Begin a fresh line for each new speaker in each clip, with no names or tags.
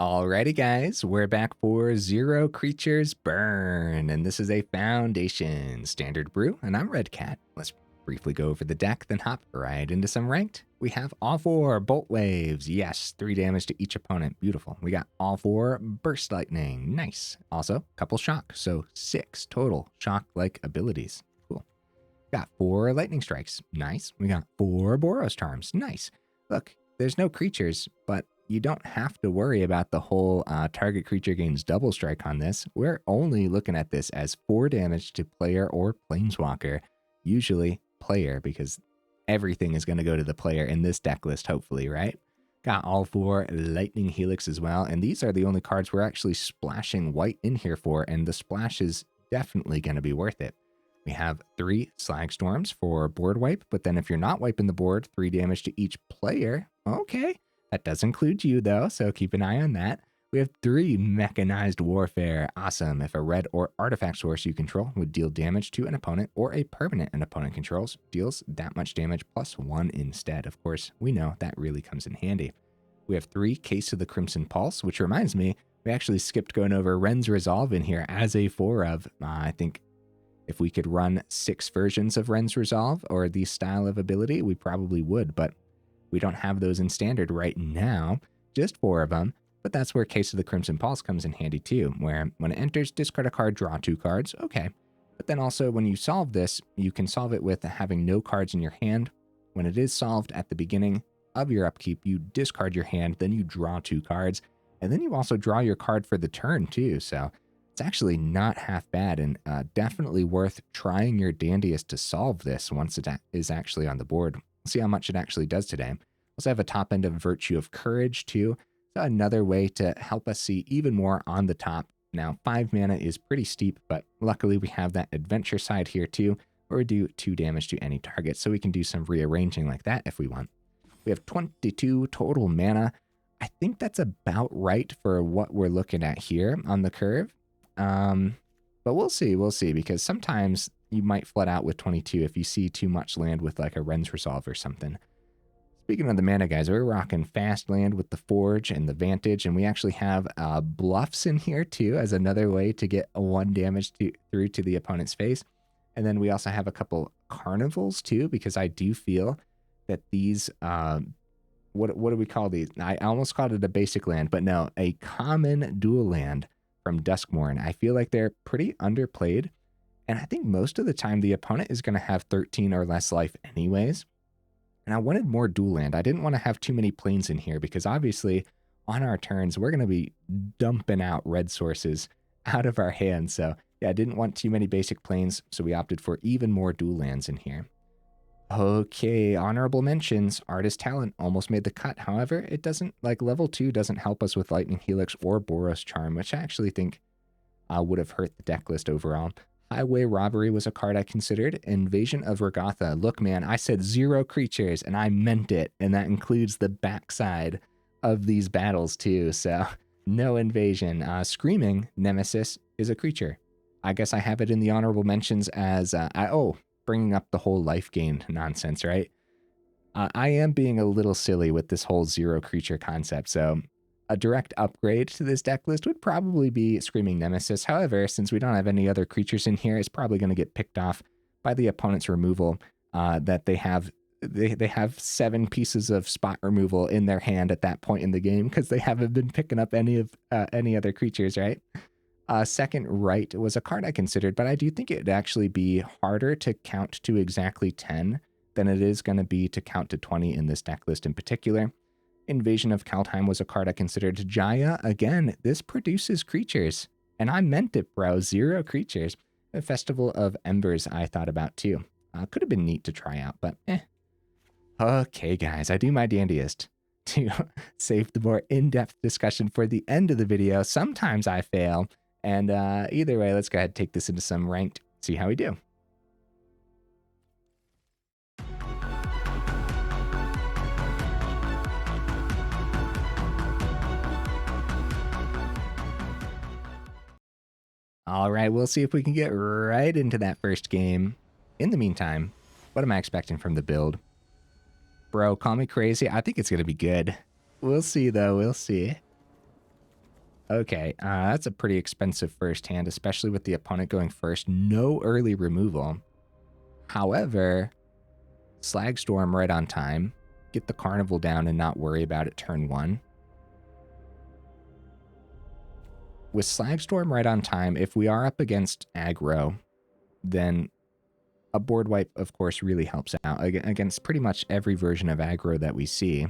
Alrighty guys, we're back for Zero Creatures Burn, and this is a Foundation Standard brew, and I'm Red Cat. Let's briefly go over the deck, then hop right into some ranked. We have all 4 Boltwaves, yes, 3 damage to each opponent, beautiful. We got all 4 Burst Lightning, nice. Also, a couple Shock, so 6 total Shock-like abilities, cool. Got 4 Lightning Strikes, nice. We got 4 Boros Charms, nice. Look, there's no creatures, but you don't have to worry about the whole target creature gains double strike on this. We're only looking at this as 4 damage to player or planeswalker, usually player, because everything is going to go to the player in this deck list, hopefully, right? Got all 4 Lightning Helix as well, and these are the only cards we're actually splashing white in here for, and the splash is definitely going to be worth it. We have 3 Slagstorms for board wipe, but then if you're not wiping the board, 3 damage to each player. Okay. That does include you, though, so keep an eye on that. We have 3 Mechanized Warfare. Awesome. If a red or artifact source you control would deal damage to an opponent or a permanent an opponent controls, deals that much damage plus 1 instead. Of course, we know that really comes in handy. We have 3 Case of the Crimson Pulse, which reminds me, we actually skipped going over Wrenn's Resolve in here as a 4 of. I think if we could run 6 versions of Wrenn's Resolve or the style of ability, we probably would, but we don't have those in standard right now, just 4 of them, but that's where Case of the Crimson Pulse comes in handy too, where when it enters, discard a card, draw 2 cards, okay. But then also when you solve this, you can solve it with having no cards in your hand. When it is solved at the beginning of your upkeep, you discard your hand, then you draw 2 cards, and then you also draw your card for the turn too, so it's actually not half bad and definitely worth trying your dandiest to solve this once it is actually on the board. See how much it actually does today. Also have a top end of Virtue of Courage too. So another way to help us see even more on the top. Now 5 mana is pretty steep, but luckily we have that adventure side here too, where we do 2 damage to any target. So we can do some rearranging like that if we want. We have 22 total mana. I think that's about right for what we're looking at here on the curve. But we'll see, because sometimes you might flood out with 22 if you see too much land with like a Wrenn's Resolve or something. Speaking of the mana, guys, we're rocking fast land with the Forge and the Vantage, and we actually have Bluffs in here too as another way to get a 1 damage through to the opponent's face. And then we also have a couple Carnivals too, because I do feel that these, what do we call these? I almost called it a basic land, but no, a common dual land from Duskmourn. I feel like they're pretty underplayed. And I think most of the time the opponent is going to have 13 or less life anyways. And I wanted more dual land. I didn't want to have too many planes in here because obviously on our turns, we're going to be dumping out red sources out of our hands. So yeah, I didn't want too many basic planes. So we opted for even more dual lands in here. Okay, honorable mentions. Artist Talent almost made the cut. However, it doesn't, like level 2 doesn't help us with Lightning Helix or Boros Charm, which I actually think would have hurt the deck list overall. Highway Robbery was a card I considered. Invasion of Regatha. Look, man, I said 0 creatures, and I meant it. And that includes the backside of these battles, too. So, no invasion. Screaming Nemesis is a creature. I guess I have it in the honorable mentions as... bringing up the whole life gain nonsense, right? I am being a little silly with this whole 0 creature concept. So, a direct upgrade to this deck list would probably be Screaming Nemesis. However, since we don't have any other creatures in here, it's probably going to get picked off by the opponent's removal that they have. They have 7 pieces of spot removal in their hand at that point in the game because they haven't been picking up any other creatures, right? Second Right was a card I considered, but I do think it'd actually be harder to count to exactly 10 than it is going to be to count to 20 in this deck list in particular. Invasion of Kaldheim was a card I considered. Jaya, again, this produces creatures. And I meant it, bro. 0 creatures. A Festival of Embers I thought about too. Could have been neat to try out, but eh. Okay, guys, I do my dandiest to save the more in-depth discussion for the end of the video. Sometimes I fail. And either way, let's go ahead and take this into some ranked, see how we do. All right, we'll see if we can get right into that first game. In the meantime, what am I expecting from the build? Bro, call me crazy. I think it's going to be good. We'll see, though. We'll see. Okay, that's a pretty expensive first hand, especially with the opponent going first. No early removal. However, Slagstorm right on time. Get the Carnival down and not worry about it turn 1. With Slagstorm right on time, if we are up against aggro, then a board wipe, of course, really helps out against pretty much every version of aggro that we see.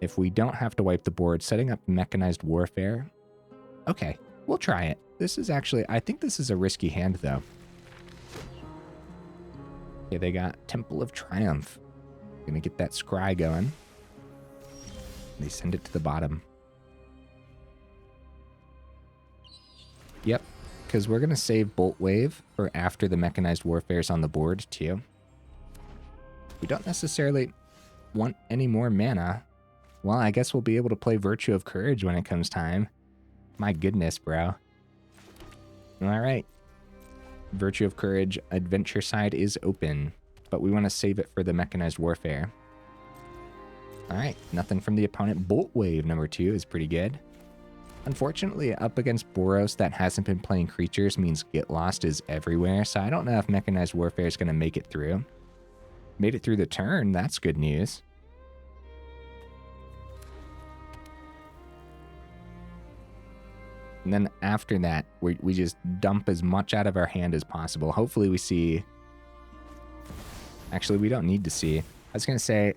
If we don't have to wipe the board, setting up Mechanized Warfare. Okay, we'll try it. This is actually, I think this is a risky hand, though. Okay, they got Temple of Triumph. Gonna get that scry going. They send it to the bottom. Yep, because we're gonna save Boltwave for after the Mechanized Warfare is on the board, too. We don't necessarily want any more mana. Well, I guess we'll be able to play Virtue of Courage when it comes time. My goodness, bro. All right. Virtue of Courage adventure side is open, but we want to save it for the Mechanized Warfare. All right, nothing from the opponent. Boltwave number 2 is pretty good. Unfortunately, up against Boros that hasn't been playing creatures means Get Lost is everywhere, so I don't know if Mechanized Warfare is going to make it through. Made it through the turn, that's good news. And then after that, we just dump as much out of our hand as possible. Hopefully we see... Actually, we don't need to see. I was going to say...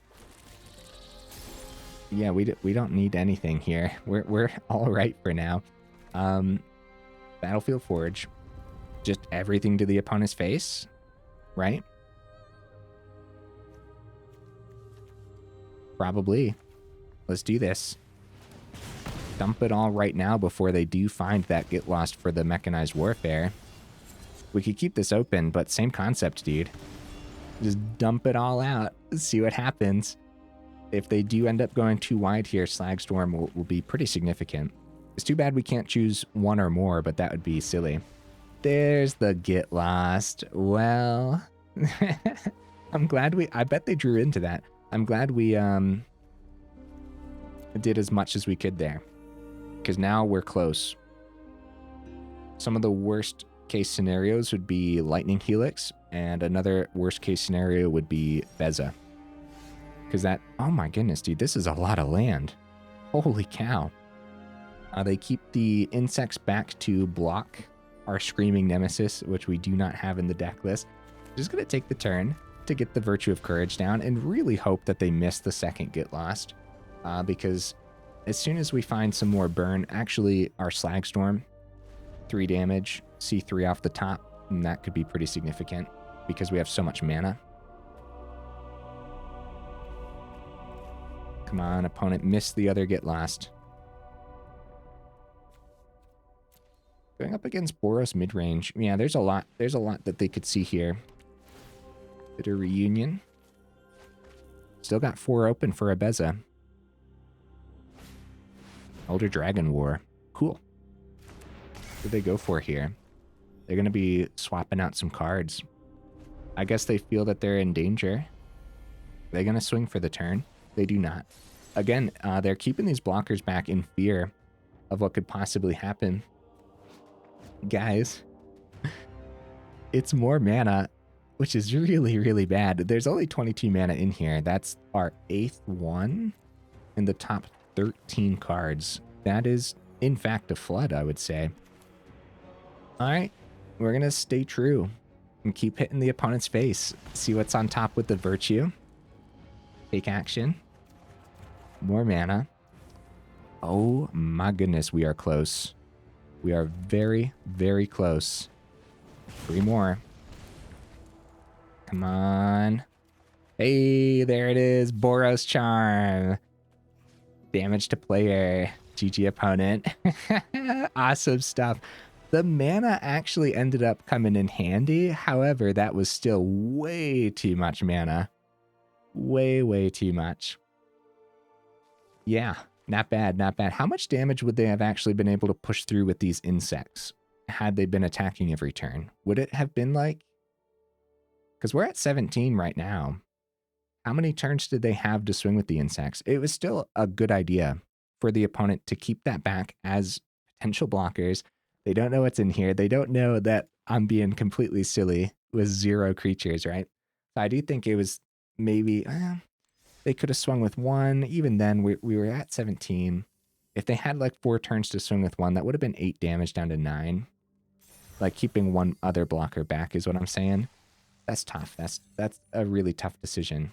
Yeah, we don't need anything here. We're all right for now. Battlefield Forge. Just everything to the opponent's face, right? Probably. Let's do this. Dump it all right now before they do find that Get Lost for the Mechanized Warfare. We could keep this open, but same concept, dude. Just dump it all out. See what happens. If they do end up going too wide here, Slagstorm will be pretty significant. It's too bad we can't choose one or more, but that would be silly. There's the Get Lost. Well, I'm glad I bet they drew into that. I'm glad we did as much as we could there. Because now we're close. Some of the worst case scenarios would be Lightning Helix, and another worst case scenario would be Beza. Because that, oh my goodness, dude, this is a lot of land. Holy cow. They keep the insects back to block our Screaming Nemesis, which we do not have in the deck list. Just going to take the turn to get the Virtue of Courage down and really hope that they miss the second Get Lost. Because as soon as we find some more burn, actually our Slagstorm, 3 damage, C3 off the top, and that could be pretty significant because we have so much mana. Come on, opponent, miss the other Get Lost. Going up against Boros mid-range. Yeah, there's a lot that they could see here. Bit of reunion. Still got 4 open for a Beza. Elder Dragon War. Cool. What do they go for here? They're going to be swapping out some cards. I guess they feel that they're in danger. Are they going to swing for the turn? They do not. Again, they're keeping these blockers back in fear of what could possibly happen. Guys, it's more mana, which is really, really bad. There's only 22 mana in here. That's our 8th one in the top 13 cards. That is, in fact, a flood, I would say. All right, we're going to stay true and keep hitting the opponent's face. See what's on top with the Virtue. Take action. More mana. Oh my goodness, we are close. We are very, very close. 3 more. Come on. Hey, there it is. Boros Charm. Damage to player. GG opponent. Awesome stuff. The mana actually ended up coming in handy. However, that was still way too much mana. Way, way too much. Yeah, not bad, not bad. How much damage would they have actually been able to push through with these insects had they been attacking every turn? Would it have been like... Because we're at 17 right now. How many turns did they have to swing with the insects? It was still a good idea for the opponent to keep that back as potential blockers. They don't know what's in here. They don't know that I'm being completely silly with 0 creatures, right? So I do think it was maybe, they could have swung with 1. Even then, we were at 17. If they had like 4 turns to swing with 1, that would have been 8 damage down to 9. Like keeping 1 other blocker back is what I'm saying. That's tough. That's a really tough decision.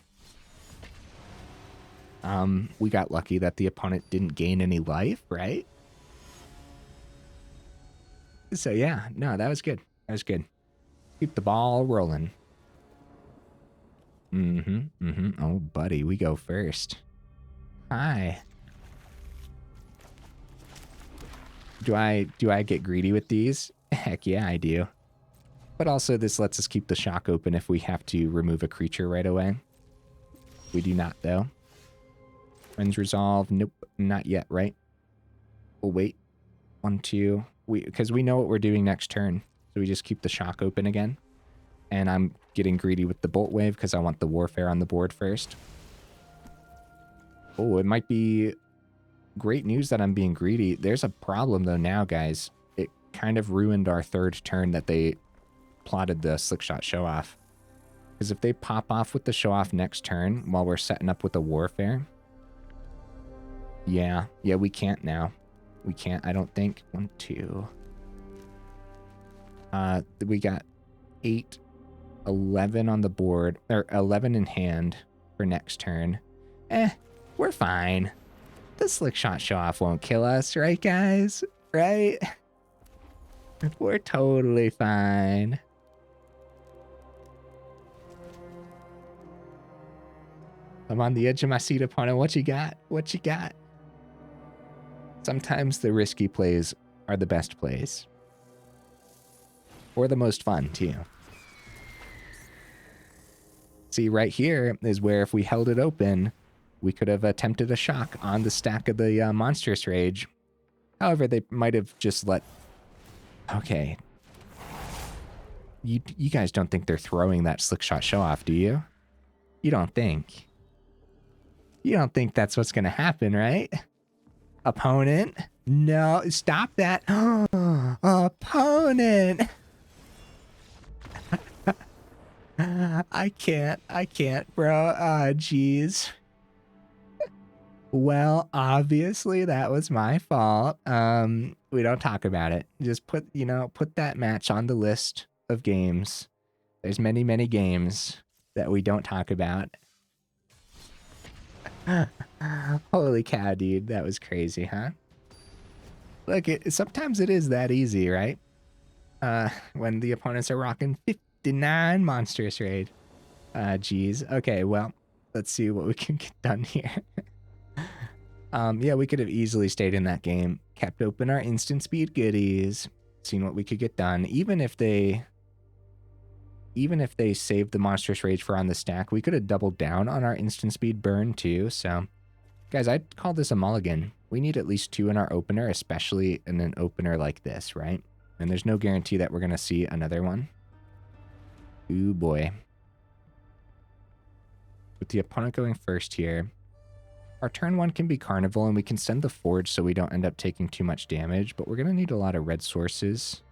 We got lucky that the opponent didn't gain any life, right? So yeah, no, that was good. That was good. Keep the ball rolling. Oh, buddy, we go first. Hi. Do I get greedy with these? Heck yeah, I do. But also this lets us keep the shock open if we have to remove a creature right away. We do not, though. Wrenn's Resolve. Nope, not yet, right? We'll wait. 1, 2. Because we know what we're doing next turn. So we just keep the shock open again. And I'm getting greedy with the Boltwave because I want the Warfare on the board first. Oh, it might be great news that I'm being greedy. There's a problem, though, now, guys. It kind of ruined our 3rd turn that they plotted the Slickshot show-off. Because if they pop off with the show-off next turn while we're setting up with the Warfare... Yeah, we can't now. We can't, I don't think. 1, 2... we got 8, 11 on the board, or 11 in hand for next turn. We're fine. The Slickshot show-off won't kill us, right, guys? Right? We're totally fine. I'm on the edge of my seat, opponent. What you got? What you got? Sometimes the risky plays are the best plays. Or the most fun, too. See, right here is where if we held it open, we could have attempted a shock on the stack of the Monstrous Rage. However, they might have just let... Okay. You guys don't think they're throwing that Slickshot show-off, do you? You don't think. You don't think that's what's going to happen, right? Opponent? No, stop that. Opponent! I can't, bro. Jeez. Well, obviously that was my fault. We don't talk about it. Just put that match on the list of games. There's many, many games that we don't talk about. Holy cow, dude. That was crazy, huh? Look, sometimes it is that easy, right? When the opponents are rocking 59 Monstrous Raid. Geez. Okay, well, let's see what we can get done here. Yeah, we could have easily stayed in that game, kept open our instant speed goodies, seen what we could get done. Even if they saved the Monstrous Rage for on the stack, we could have doubled down on our instant speed burn too. So, guys, I'd call this a mulligan. We need at least 2 in our opener, especially in an opener like this, right? And there's no guarantee that we're going to see another one. Ooh, boy. With the opponent going first here, our turn 1 can be Carnival, and we can send the Forge so we don't end up taking too much damage, but we're going to need a lot of red sources.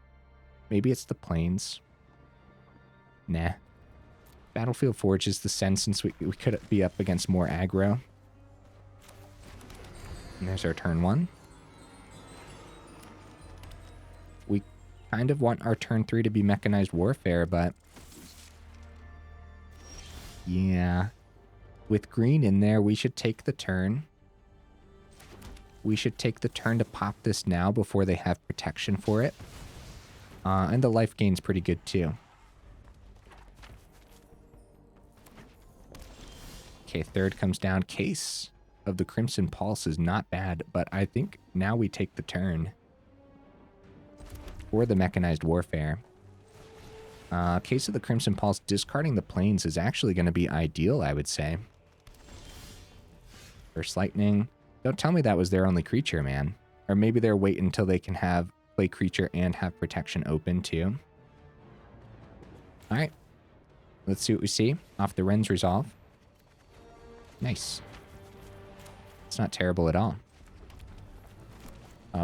Maybe it's the Plains. Nah. Battlefield Forge is the send since we could be up against more aggro. And there's our turn 1. We kind of want our turn 3 to be Mechanized Warfare, but... yeah. With green in there, we should take the turn. We should take the turn to pop this now before they have protection for it. And the life gain's pretty good too. Okay, 3rd comes down. Case of the Crimson Pulse is not bad, but I think now we take the turn. Or the Mechanized Warfare. Case of the Crimson Pulse, discarding the Plains is actually going to be ideal, I would say. First Lightning. Don't tell me that was their only creature, man. Or maybe they're waiting until they can play creature and have protection open, too. Alright. Let's see what we see off the Wrenn's Resolve. Nice. It's not terrible at all.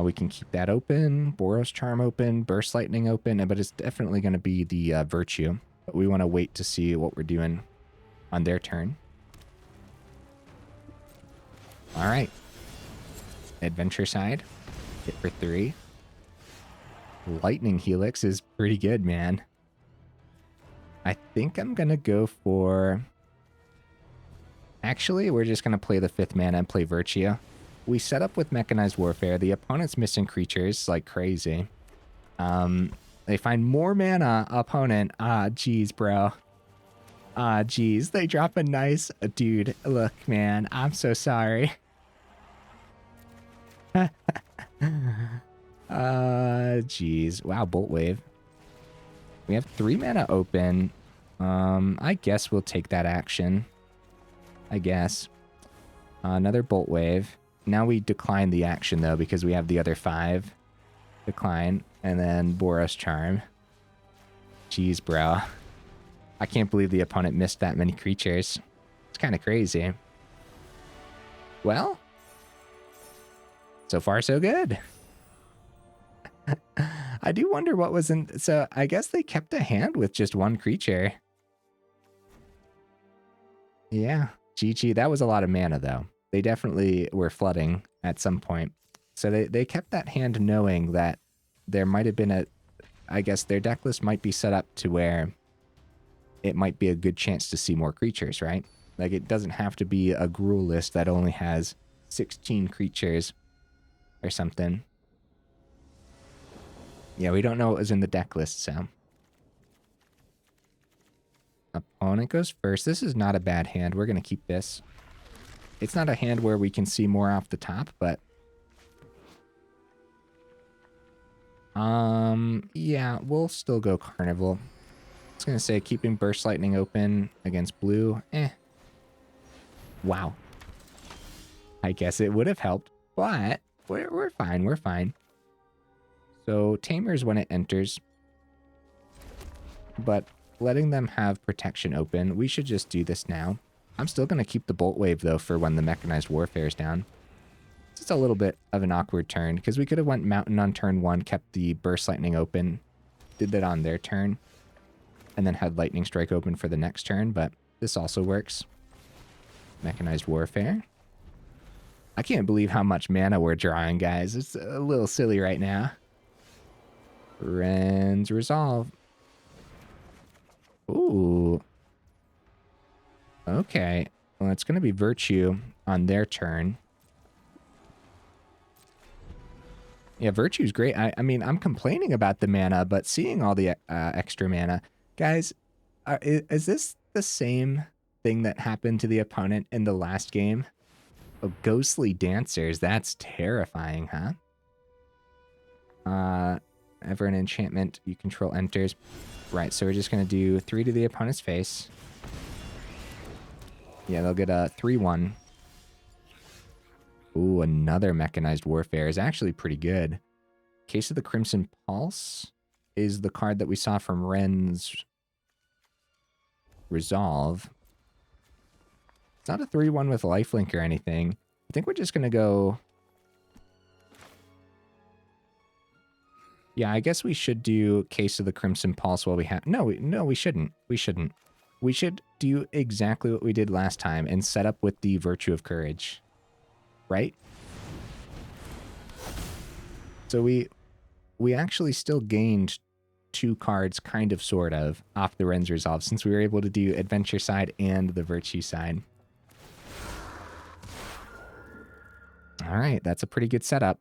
We can keep that open, Boros Charm open, Burst Lightning open, but it's definitely going to be the Virtue. But we want to wait to see what we're doing on their turn. All right. Adventure side, hit for 3. Lightning Helix is pretty good, man. I think I'm going to go for... Actually, we're just going to play the 5th mana and play Virtue. We set up with Mechanized Warfare. The opponent's missing creatures like crazy. They find more mana, opponent. Ah, jeez, bro. Ah, jeez. They drop a nice... Dude, look, man. I'm so sorry. Jeez. Wow, Boltwave. We have 3 mana open. I guess we'll take that action. I guess. Another Boltwave. Now we decline the action, though, because we have the other 5. Decline. And then Boros Charm. Jeez, bro. I can't believe the opponent missed that many creatures. It's kind of crazy. Well. So far, so good. I do wonder what was in... So, I guess they kept a hand with just 1 creature. Yeah. GG. That was a lot of mana, though. They definitely were flooding at some point. So they kept that hand knowing that there might have been a... I guess their deck list might be set up to where it might be a good chance to see more creatures, right? Like, it doesn't have to be a Gruul list that only has 16 creatures or something. Yeah, we don't know what was in the deck list, so... Opponent goes first. This is not a bad hand. We're going to keep this. It's not a hand where we can see more off the top, but... yeah, we'll still go Carnival. I was going to say, keeping Burst Lightning open against blue, Wow. I guess it would have helped, but we're fine, we're fine. So, Tamer's when it enters. But letting them have protection open, we should just do this now. I'm still going to keep the Boltwave, though, for when the Mechanized Warfare is down. It's just a little bit of an awkward turn, because we could have went Mountain on turn 1, kept the Burst Lightning open, did that on their turn, and then had Lightning Strike open for the next turn, but this also works. Mechanized Warfare. I can't believe how much mana we're drawing, guys. It's a little silly right now. Wrenn's Resolve. Ooh. Okay. Well, it's going to be Virtue on their turn. Yeah, Virtue's great. I mean, I'm complaining about the mana, but seeing all the extra mana. Guys, is this the same thing that happened to the opponent in the last game? Oh, Ghostly Dancers. That's terrifying, huh? Ever an enchantment you control enters. Right, so we're just going to do 3 to the opponent's face. Yeah, they'll get a 3-1. Ooh, another Mechanized Warfare is actually pretty good. Case of the Crimson Pulse is the card that we saw from Wrenn's Resolve. It's not a 3-1 with lifelink or anything. I think we're just going to go... Yeah, I guess we should do Case of the Crimson Pulse while we have... No, we shouldn't. We shouldn't. We should do exactly what we did last time and set up with the Virtue of Courage. Right? So we actually still gained 2 cards, kind of, sort of, off the Wrenn's Resolve, since we were able to do Adventure side and the Virtue side. Alright, that's a pretty good setup.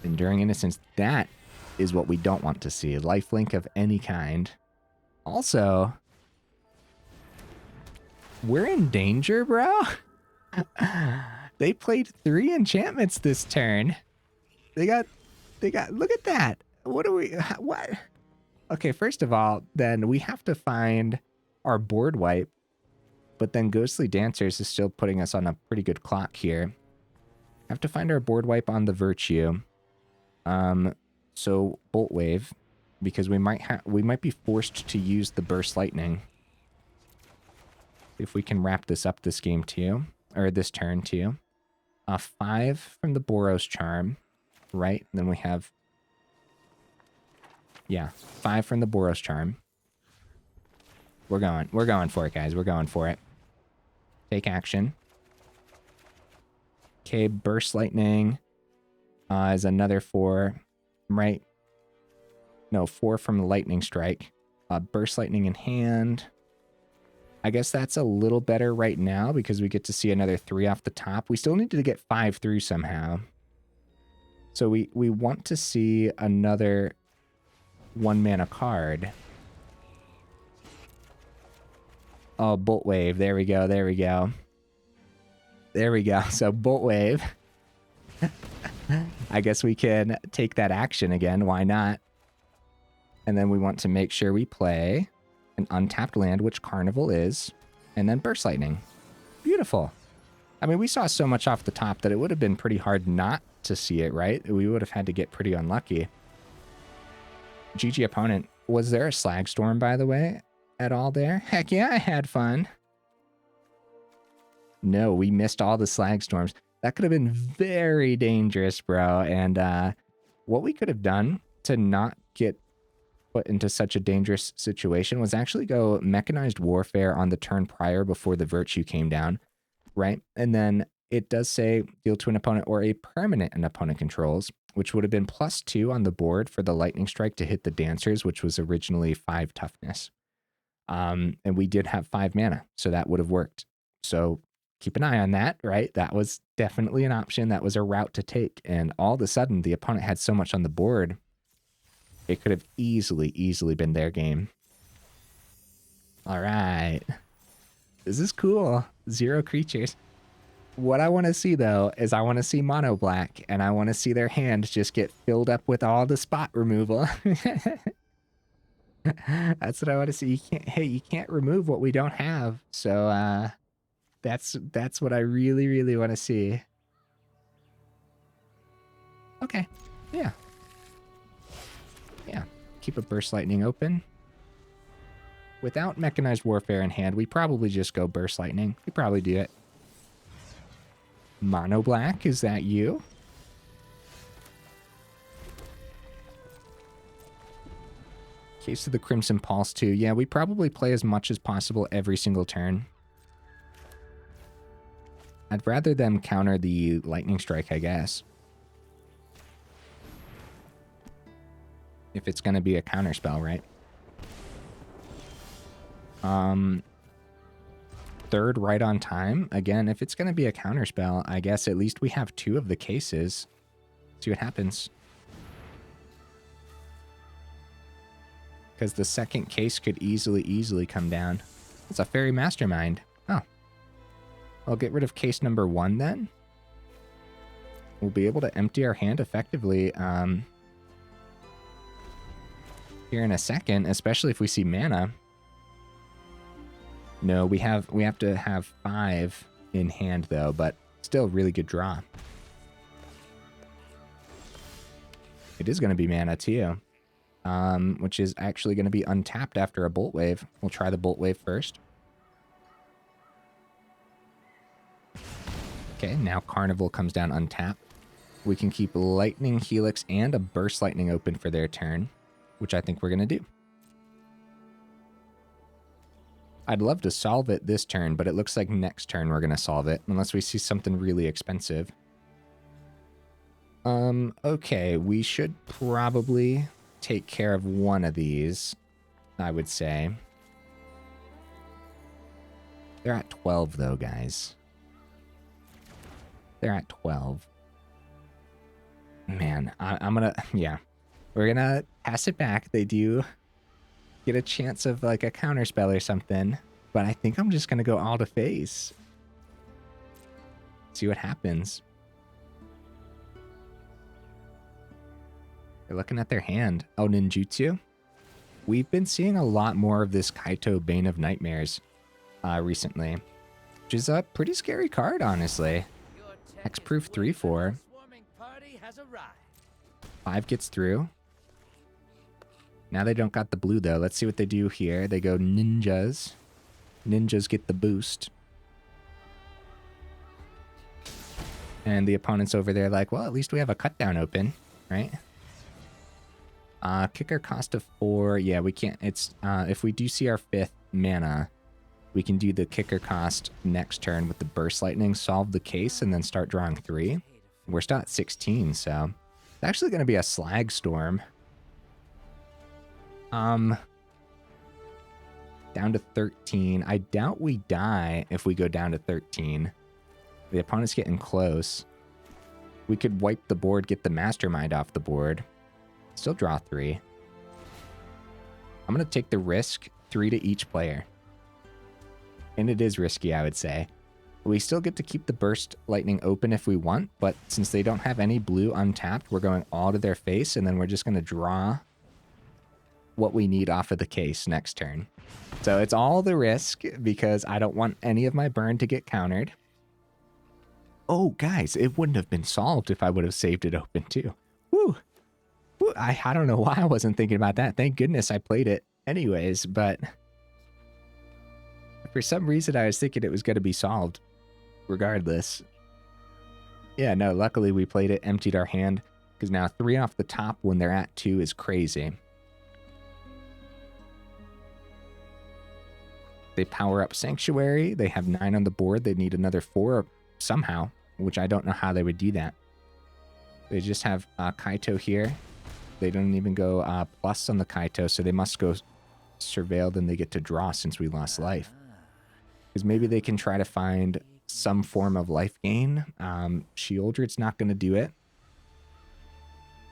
Enduring Innocence, that is what we don't want to see. Lifelink of any kind. Also, we're in danger, bro. They played 3 enchantments this turn. They got, look at that. What? Okay, first of all, then we have to find our board wipe, but then Ghostly Dancers is still putting us on a pretty good clock here. Have to find our board wipe on the Virtue. So Boltwave, because we might be forced to use the Burst Lightning. If we can wrap this up this game too, or this turn too. 5 from the Boros Charm. right? And then we have, yeah, 5 from the Boros Charm. We're going for it, guys. We're going for it. Take action. Okay, Burst Lightning is another 4, right? No, 4 from the Lightning Strike. Burst Lightning in hand. I guess that's a little better right now because we get to see another 3 off the top. We still need to get 5 through somehow. So we want to see another 1 mana card. Oh, Boltwave. There we go. There we go. There we go. So Boltwave. I guess we can take that action again. Why not? And then we want to make sure we play an untapped land, which Carnival is, and then Burst Lightning. Beautiful. I mean, we saw so much off the top that it would have been pretty hard not to see it, right? We would have had to get pretty unlucky. GG opponent. Was there a Slagstorm, by the way, at all there? Heck yeah, I had fun. No, we missed all the Slagstorms. That could have been very dangerous, bro. And what we could have done to not get put into such a dangerous situation was actually go Mechanized Warfare on the turn prior before the Virtue came down, right? And then it does say deal to an opponent or a permanent an opponent controls, which would have been +2 on the board for the Lightning Strike to hit the Dancers, which was originally 5 toughness. And we did have 5 mana, so that would have worked. So keep an eye on that, right? That was definitely an option. That was a route to take. And all of a sudden, the opponent had so much on the board, it could have easily been their game. All right. This is cool. 0 creatures. What I want to see, though, is I want to see mono black, and I want to see their hand just get filled up with all the spot removal. That's what I want to see. You can't remove what we don't have. So that's what I really want to see. Okay. Yeah. Yeah. Keep a Burst Lightning open. Without Mechanized Warfare in hand, we probably just go Burst Lightning. We probably do it. Mono Black, is that you? Case of the Crimson Pulse too. Yeah, we probably play as much as possible every single turn. I'd rather them counter the Lightning Strike, I guess. If it's going to be a counter spell, right? Third right on time. Again, if it's going to be a counter spell, I guess at least we have 2 of the cases. See what happens. Because the second case could easily come down. It's a Fairy Mastermind. Oh. I'll get rid of case number 1 then. We'll be able to empty our hand effectively here in a second, especially if we see mana. No, we have to have 5 in hand though, but still really good draw. It is going to be mana too, which is actually going to be untapped after a Boltwave. We'll try the Boltwave first. Okay, now Carnival comes down untapped. We can keep Lightning Helix and a Burst Lightning open for their turn, which I think we're going to do. I'd love to solve it this turn, but it looks like next turn we're going to solve it, unless we see something really expensive. Okay, we should probably take care of one of these, I would say. They're at 12, though, guys. They're at 12. Man, I'm gonna... Yeah. We're gonna pass it back. They do get a chance of, like, a counterspell or something. But I think I'm just gonna go all to face. See what happens. They're looking at their hand. Oh, Ninjutsu. We've been seeing a lot more of this Kaito Bane of Nightmares recently. Which is a pretty scary card, honestly. Hexproof 3/4. 5 gets through. Now they don't got the blue, though. Let's see what they do here. They go ninjas. Ninjas get the boost. And the opponent's over there like, well, at least we have a cut down open, right? Kicker cost of 4. Yeah, we can't. It's if we do see our 5th mana, we can do the kicker cost next turn with the burst lightning, solve the case, and then start drawing 3. We're still at 16, so it's actually going to be a Slagstorm. Down to 13. I doubt we die if we go down to 13. The opponent's getting close. We could wipe the board, get the Mastermind off the board. Still draw 3. I'm going to take the risk, 3 to each player. And it is risky, I would say. We still get to keep the Burst Lightning open if we want, but since they don't have any blue untapped, we're going all to their face, and then we're just going to draw what we need off of the case next turn. So it's all the risk because I don't want any of my burn to get countered. Oh, guys, it wouldn't have been solved if I would have saved it open too. Woo! Woo. I don't know why I wasn't thinking about that. Thank goodness I played it anyways, but for some reason I was thinking it was going to be solved regardless. Yeah, no, luckily we played it, emptied our hand, because now 3 off the top when they're at 2 is crazy. They power up Sanctuary. They have 9 on the board. They need another 4 somehow, which I don't know how they would do that. They just have Kaito here. They don't even go plus on the Kaito, so they must go Surveilled and they get to draw since we lost life. Because maybe they can try to find some form of life gain. Sheoldred's not going to do it,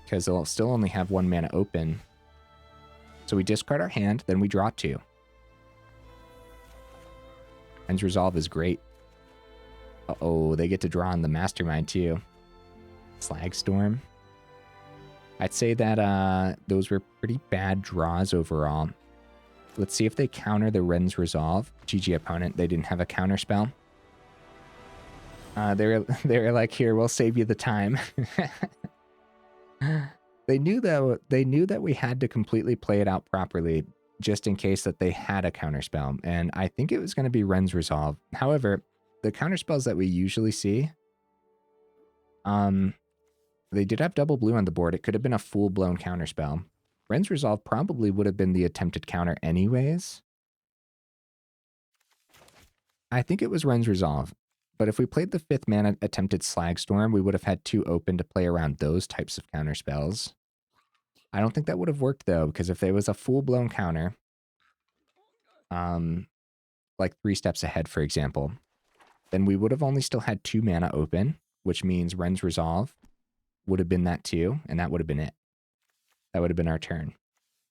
because they'll still only have 1 mana open. So we discard our hand, then we draw 2. Wrenn's Resolve is great. Uh-oh, they get to draw on the Mastermind too. Slagstorm. I'd say that those were pretty bad draws overall. Let's see if they counter the Wrenn's Resolve. GG opponent, they didn't have a counter spell. They were like, here, we'll save you the time. They knew that we had to completely play it out properly, just in case that they had a counter spell. And I think it was going to be Wrenn's Resolve. However, the counter spells that we usually see, they did have double blue on the board. It could have been a full-blown counter spell. Wrenn's Resolve probably would have been the attempted counter anyways. I think it was Wrenn's Resolve. But if we played the 5th mana attempted Slagstorm, we would have had 2 open to play around those types of counter spells. I don't think that would have worked though, because if there was a full-blown counter, like 3 steps ahead, for example, then we would have only still had 2 mana open, which means Wrenn's Resolve would have been that too, and that would have been it. That would have been our turn.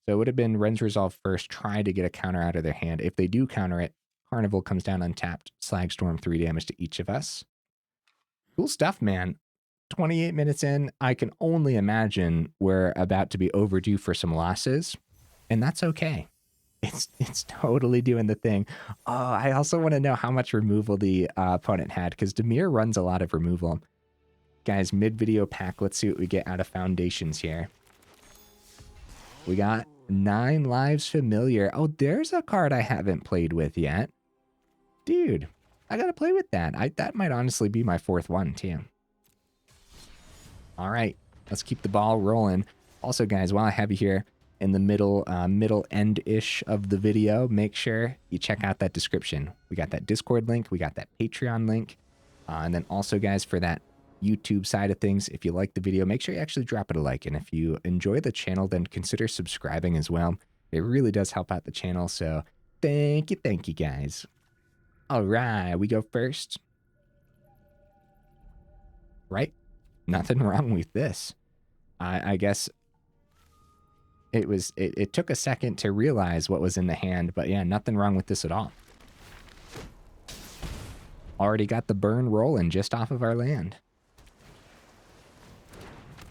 So it would have been Wrenn's Resolve first, try to get a counter out of their hand. If they do counter it, Carnival comes down untapped, Slagstorm 3 damage to each of us. Cool stuff, man. 28 minutes in, I can only imagine we're about to be overdue for some losses, and that's okay. It's totally doing the thing. Oh, I also want to know how much removal the opponent had, because Dimir runs a lot of removal. Guys, mid-video pack, let's see what we get out of Foundations here. We got 9 Lives Familiar. Oh, there's a card I haven't played with yet. Dude, I gotta play with that. That might honestly be my 4th one, too. All right, let's keep the ball rolling. Also, guys, while I have you here in the middle end-ish of the video, make sure you check out that description. We got that Discord link, we got that Patreon link, and then also, guys, for that YouTube side of things, if you like the video, make sure you actually drop it a like, and if you enjoy the channel, then consider subscribing as well. It really does help out the channel, so thank you, guys. All right, we go first. Right? Nothing wrong with this. I guess it took a second to realize what was in the hand, but yeah, nothing wrong with this at all. Already got the burn rolling just off of our land.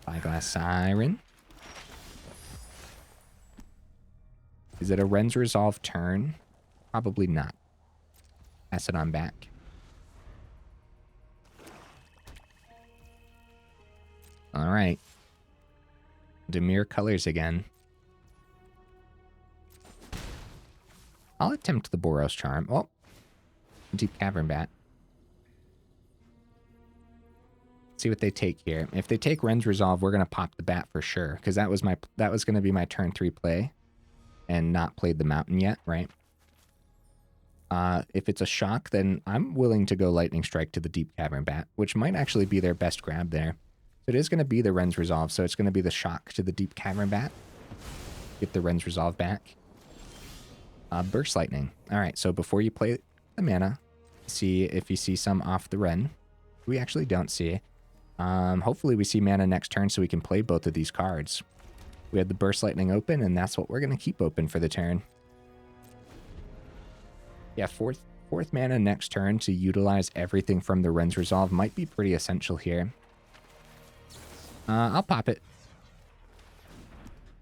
Spyglass Siren. Is it a Wrenn's Resolve turn? Probably not. Pass it on back. All right. Dimir colors again. I'll attempt the Boros Charm. Oh, Deep Cavern Bat. See what they take here. If they take Wrenn's Resolve, we're gonna pop the bat for sure, because that was gonna be my turn 3 play, and not played the mountain yet, right? If it's a shock, then I'm willing to go Lightning Strike to the Deep Cavern Bat, which might actually be their best grab there. So it is going to be the Wrenn's Resolve, so it's going to be the shock to the Deep Cavern Bat. Get the Wrenn's Resolve back. Burst Lightning. All right, so before you play the mana, see if you see some off the Wrenn. We actually don't see. Hopefully we see mana next turn so we can play both of these cards. We had the Burst Lightning open, and that's what we're going to keep open for the turn. Yeah, fourth mana next turn to utilize everything from the Wrenn's Resolve might be pretty essential here. I'll pop it.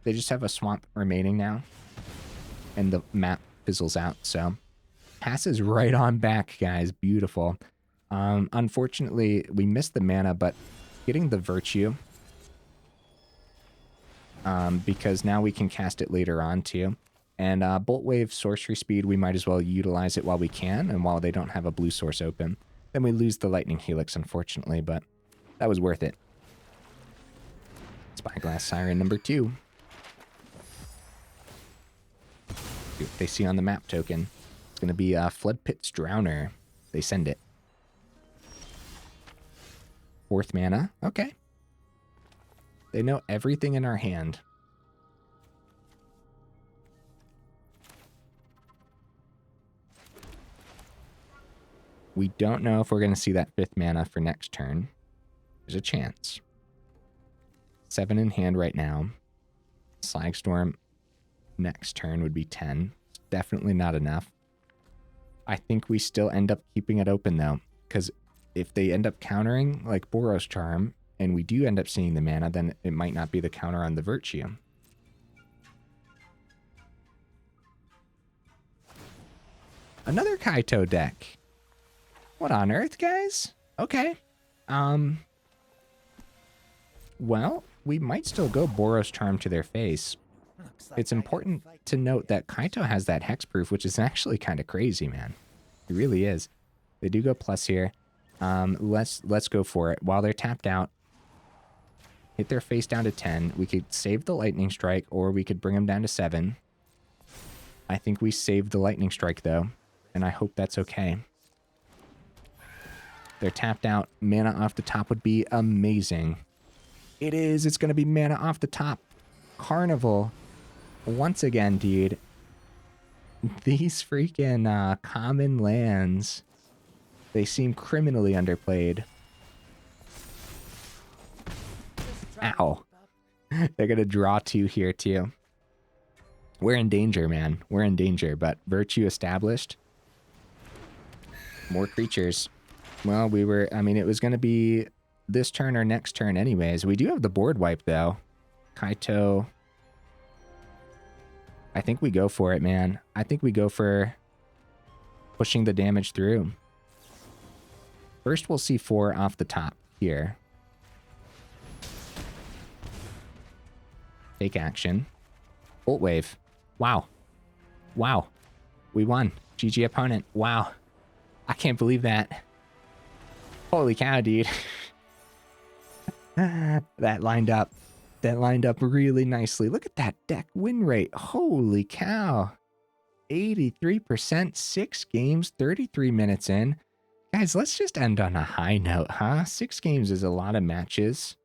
They just have a swamp remaining now, and the map fizzles out, so passes right on back, guys. Beautiful. Unfortunately, we missed the mana, but getting the Virtue, because now we can cast it later on too. And Boltwave sorcery speed, we might as well utilize it while we can, and while they don't have a blue source open. Then we lose the Lightning Helix, unfortunately, but that was worth it. Spyglass Siren number 2. See what they see on the map token. It's going to be Flood Pit's Drowner. They send it. 4th mana. Okay. They know everything in our hand. We don't know if we're going to see that 5th mana for next turn. There's a chance. 7 in hand right now. Slagstorm next turn would be 10. Definitely not enough. I think we still end up keeping it open though, because if they end up countering like Boros Charm, and we do end up seeing the mana, then it might not be the counter on the Virtue. Another Kaito deck. What on earth, guys? Okay. Well, we might still go Boros Charm to their face. It's important to note that Kaito has that hexproof, which is actually kind of crazy, man. It really is. They do go plus here. Let's go for it. While they're tapped out, hit their face down to 10. We could save the Lightning Strike, or we could bring them down to 7. I think we saved the Lightning Strike, though, and I hope that's okay. They're tapped out. Mana off the top would be amazing. It is. It's going to be mana off the top. Carnival. Once again, dude. These freaking common lands, they seem criminally underplayed. Ow. They're going to draw 2 here, too. We're in danger, man. We're in danger, but Virtue established. More creatures. Well, I mean, it was going to be this turn or next turn anyways. We do have the board wipe, though. Kaito. I think we go for it, man. I think we go for pushing the damage through. First, we'll see 4 off the top here. Take action. Boltwave. Wow. Wow. We won. GG opponent. Wow. I can't believe that. Holy cow, dude. That lined up. That lined up really nicely. Look at that deck win rate. Holy cow. 83%, 6 games, 33 minutes in. Guys, let's just end on a high note, huh? 6 games is a lot of matches.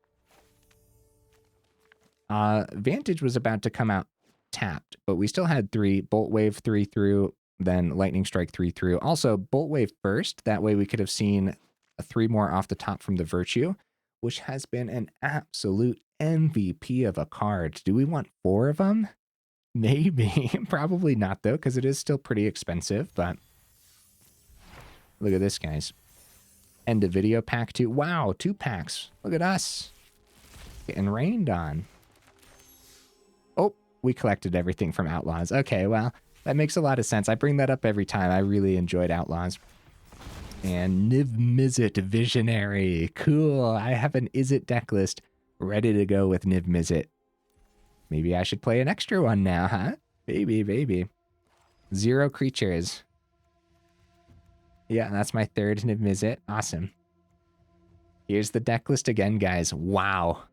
Vantage was about to come out tapped, but we still had 3. Boltwave 3 through, then Lightning Strike 3 through. Also, Boltwave first. That way we could have seen 3 more off the top from the Virtue, which has been an absolute MVP of a card. Do we want 4 of them? Maybe. Probably not, though, because it is still pretty expensive, but look at this, guys. End of video pack 2. Wow, 2 packs. Look at us. Getting rained on. Oh, we collected everything from Outlaws. Okay, well, that makes a lot of sense. I bring that up every time. I really enjoyed Outlaws. And Niv Mizzet Visionary. Cool. I have an Izzet deck list ready to go with Niv Mizzet. Maybe I should play an extra one now, huh? Maybe. 0 creatures. Yeah, that's my 3rd Niv Mizzet. Awesome. Here's the deck list again, guys. Wow.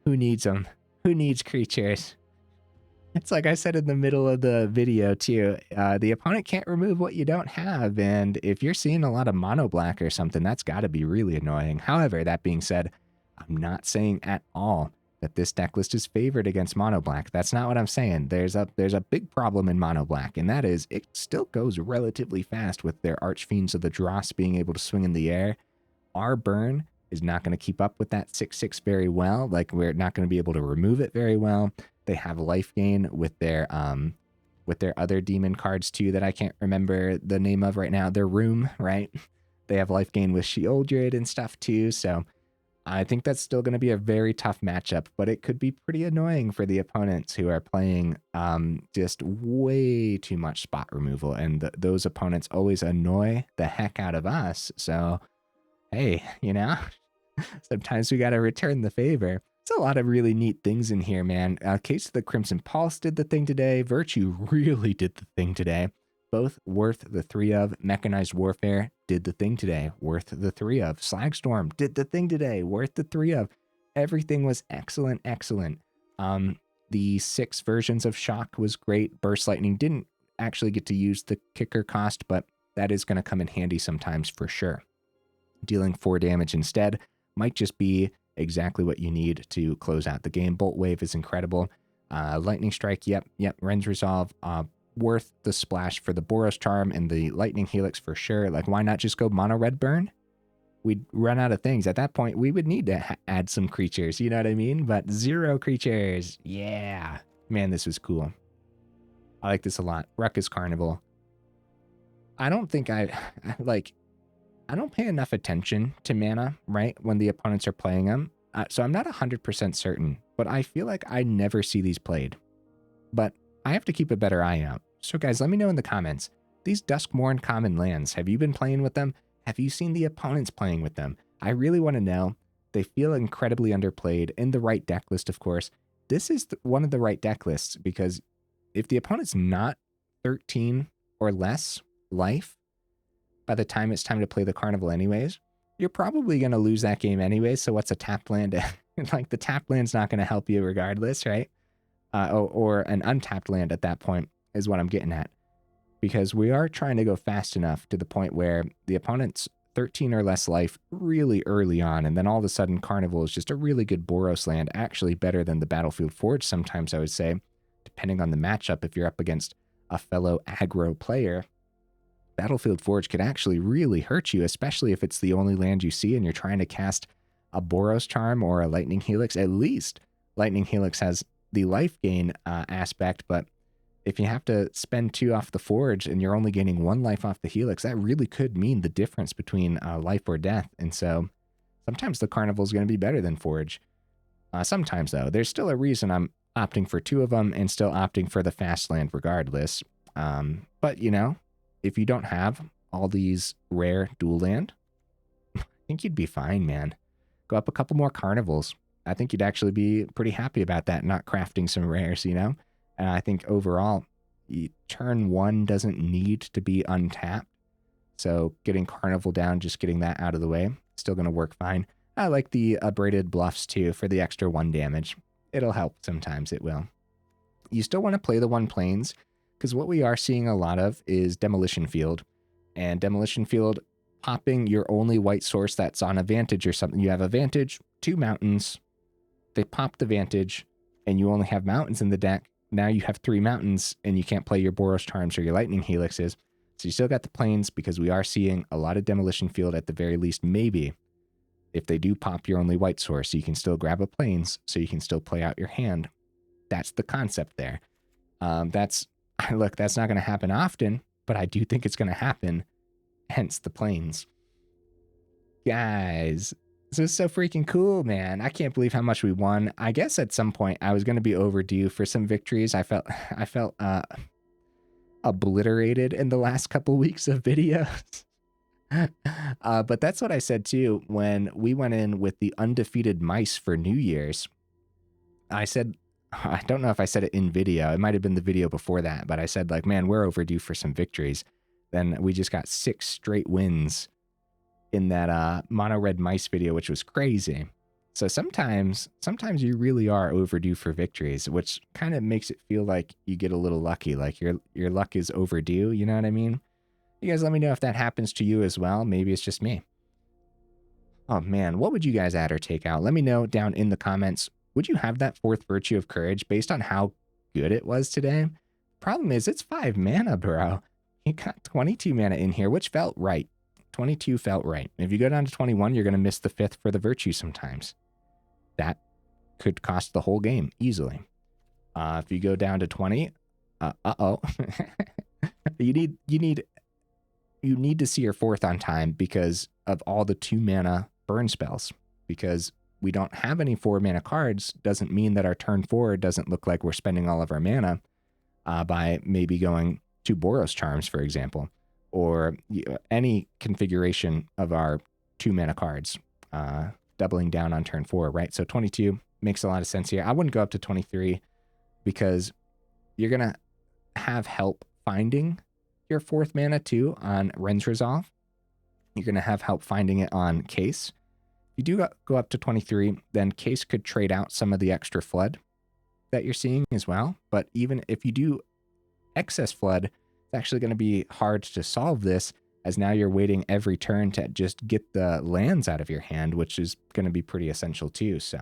Who needs them? Who needs creatures? It's like I said in the middle of the video too, the opponent can't remove what you don't have, and if you're seeing a lot of mono black or something, that's got to be really annoying. However, that being said, I'm not saying at all that this deck list is favored against mono black. That's not what I'm saying. There's a big problem in mono black, and that is it still goes relatively fast with their Archfiends of the Dross being able to swing in the air. Our burn is not going to keep up with that 6/6 very well. Like, we're not going to be able to remove it very well. They have life gain with their other demon cards too that I can't remember the name of right now. Their room, right? They have life gain with Sheoldred and stuff too. So I think that's still going to be a very tough matchup, but it could be pretty annoying for the opponents who are playing just way too much spot removal, and those opponents always annoy the heck out of us. So hey, you know, sometimes we got to return the favor. It's a lot of really neat things in here, man. Case of the Crimson Pulse did the thing today. Virtue really did the thing today. Both worth the 3 of. Mechanized Warfare did the thing today. Worth the 3 of. Slagstorm did the thing today. Worth the 3 of. Everything was excellent, excellent. The 6 versions of Shock was great. Burst Lightning didn't actually get to use the kicker cost, but that is going to come in handy sometimes for sure. Dealing 4 damage instead might just be exactly what you need to close out the game. Boltwave is incredible. Lightning Strike, yep. Wrenn's Resolve, worth the splash for the Boros Charm and the Lightning Helix for sure. Like, why not just go mono red burn? We'd run out of things. At that point, we would need to add some creatures, you know what I mean? But 0 creatures, yeah. Man, this was cool. I like this a lot. Raucous Carnival. I don't think I don't pay enough attention to mana, right, when the opponents are playing them. So I'm not 100% certain, but I feel like I never see these played. But I have to keep a better eye out. So guys, let me know in the comments. These Duskmourn common lands, have you been playing with them? Have you seen the opponents playing with them? I really want to know. They feel incredibly underplayed in the right deck list, of course. This is one of the right deck lists, because if the opponent's not 13 or less life, by the time it's time to play the Carnival anyways, you're probably going to lose that game anyways. So what's a tapped land? Like, the tapped land's not going to help you regardless, right? Or an untapped land at that point is what I'm getting at. Because we are trying to go fast enough to the point where the opponent's 13 or less life really early on, and then all of a sudden Carnival is just a really good Boros land, actually better than the Battlefield Forge sometimes, I would say, depending on the matchup. If you're up against a fellow aggro player, Battlefield Forge could actually really hurt you, especially if it's the only land you see and you're trying to cast a Boros Charm or a Lightning Helix. At least Lightning Helix has the life gain aspect, but if you have to spend 2 off the Forge and you're only gaining 1 life off the Helix, that really could mean the difference between life or death. And so sometimes the Carnival is going to be better than Forge. Sometimes, though, there's still a reason I'm opting for 2 of them and still opting for the fast land regardless. But, you know, if you don't have all these rare dual land, I think you'd be fine, man. Go up a couple more Carnivals. I think you'd actually be pretty happy about that, not crafting some rares, you know? And I think overall, turn 1 doesn't need to be untapped. So getting Carnival down, just getting that out of the way, still going to work fine. I like the Abraded Bluffs too for the extra 1 damage. It'll help sometimes, it will. You still want to play the 1 planes, because what we are seeing a lot of is Demolition Field. And Demolition Field, popping your only white source that's on a Vantage or something. You have a Vantage, 2 mountains. They pop the Vantage, and you only have mountains in the deck. Now you have 3 mountains, and you can't play your Boros Charms or your Lightning Helixes. So you still got the plains, because we are seeing a lot of Demolition Field at the very least. Maybe if they do pop your only white source, you can still grab a plains, so you can still play out your hand. That's the concept there. Look, that's not going to happen often, but I do think it's going to happen, hence the plains. Guys, this is so freaking cool, man. I can't believe how much we won. I guess at some point I was going to be overdue for some victories. I felt obliterated in the last couple weeks of videos. But that's what I said too when we went in with the undefeated mice for New Year's. I said, I don't know if I said it in video. It might have been the video before that, but I said, like, man, we're overdue for some victories. Then we just got 6 straight wins in that mono red mice video, which was crazy. So sometimes you really are overdue for victories, which kind of makes it feel like you get a little lucky, like your luck is overdue. You know what I mean? You guys let me know if that happens to you as well. Maybe it's just me. Oh man, what would you guys add or take out? Let me know down in the comments. Would you have that fourth virtue of courage based on how good it was today? Problem is, it's 5 mana, bro. You got 22 mana in here, which felt right. 22 felt right. If you go down to 21, you're going to miss the 5th for the virtue sometimes. That could cost the whole game easily. If you go down to 20, uh-oh. you need to see your 4th on time because of all the 2 mana burn spells. Because we don't have any 4 mana cards doesn't mean that our turn 4 doesn't look like we're spending all of our mana by maybe going 2 Boros Charms, for example, or any configuration of our 2 mana cards, doubling down on turn 4, right? So 22 makes a lot of sense here. I wouldn't go up to 23 because you're going to have help finding your 4th mana too on Wrenn's Resolve. You're going to have help finding it on Case. If you do go up to 23, then Case could trade out some of the extra flood that you're seeing as well. But even if you do excess flood, it's actually going to be hard to solve this, as now you're waiting every turn to just get the lands out of your hand, which is going to be pretty essential too. So,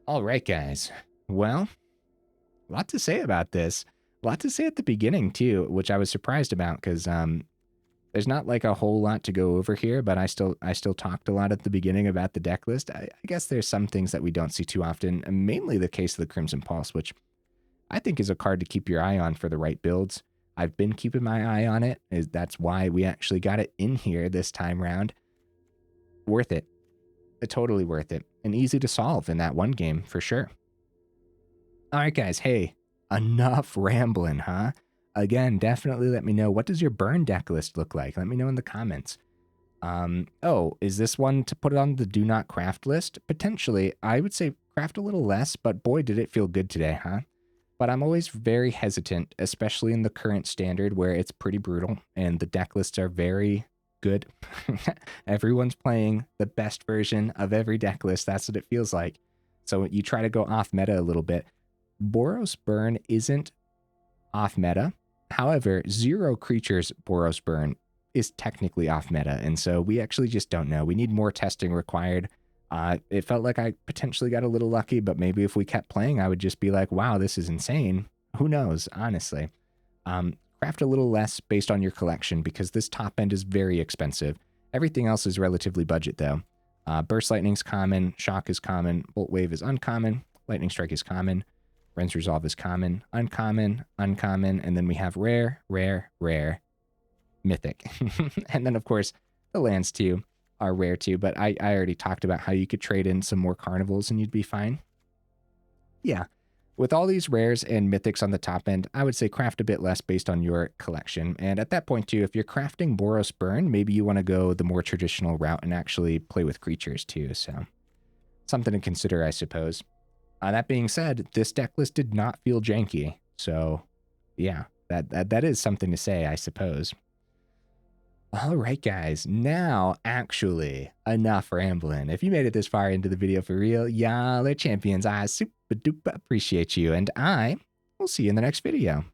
all right, guys. Well, a lot to say about this. A lot to say at the beginning too, which I was surprised about because there's not like a whole lot to go over here, but I still talked a lot at the beginning about the deck list. I guess there's some things that we don't see too often, and mainly the case of the Crimson Pulse, which I think is a card to keep your eye on for the right builds. I've been keeping my eye on it. That's why we actually got it in here this time round. Worth it. Totally worth it. And easy to solve in that one game for sure. All right, guys. Hey, enough rambling, huh? Again, definitely let me know. What does your burn deck list look like? Let me know in the comments. Oh, is this one to put it on the do not craft list? Potentially. I would say craft a little less, but boy, did it feel good today, huh? But I'm always very hesitant, especially in the current standard where it's pretty brutal and the deck lists are very good. Everyone's playing the best version of every deck list. That's what it feels like. So you try to go off meta a little bit. Boros Burn isn't off meta. However, 0 creatures Boros Burn is technically off meta. And so we actually just don't know. We need more testing required. It felt like I potentially got a little lucky, but maybe if we kept playing, I would just be like, wow, this is insane. Who knows, honestly. Craft a little less based on your collection because this top end is very expensive. Everything else is relatively budget, though. Burst Lightning's common, Shock is common, Boltwave is uncommon, Lightning Strike is common, Wrenn's Resolve is common, uncommon, uncommon, and then we have rare, rare, rare, mythic. And then, of course, the lands, too, are rare too, but I already talked about how you could trade in some more carnivals and you'd be fine. Yeah, with all these rares and mythics on the top end, I would say craft a bit less based on your collection. And at that point too, if you're crafting Boros Burn, maybe you want to go the more traditional route and actually play with creatures too. So something to consider, I suppose. That being said, this deck list did not feel janky. So yeah, that is something to say, I suppose. All right, guys, now actually enough rambling. If you made it this far into the video for real, y'all are champions. I super duper appreciate you, and I will see you in the next video.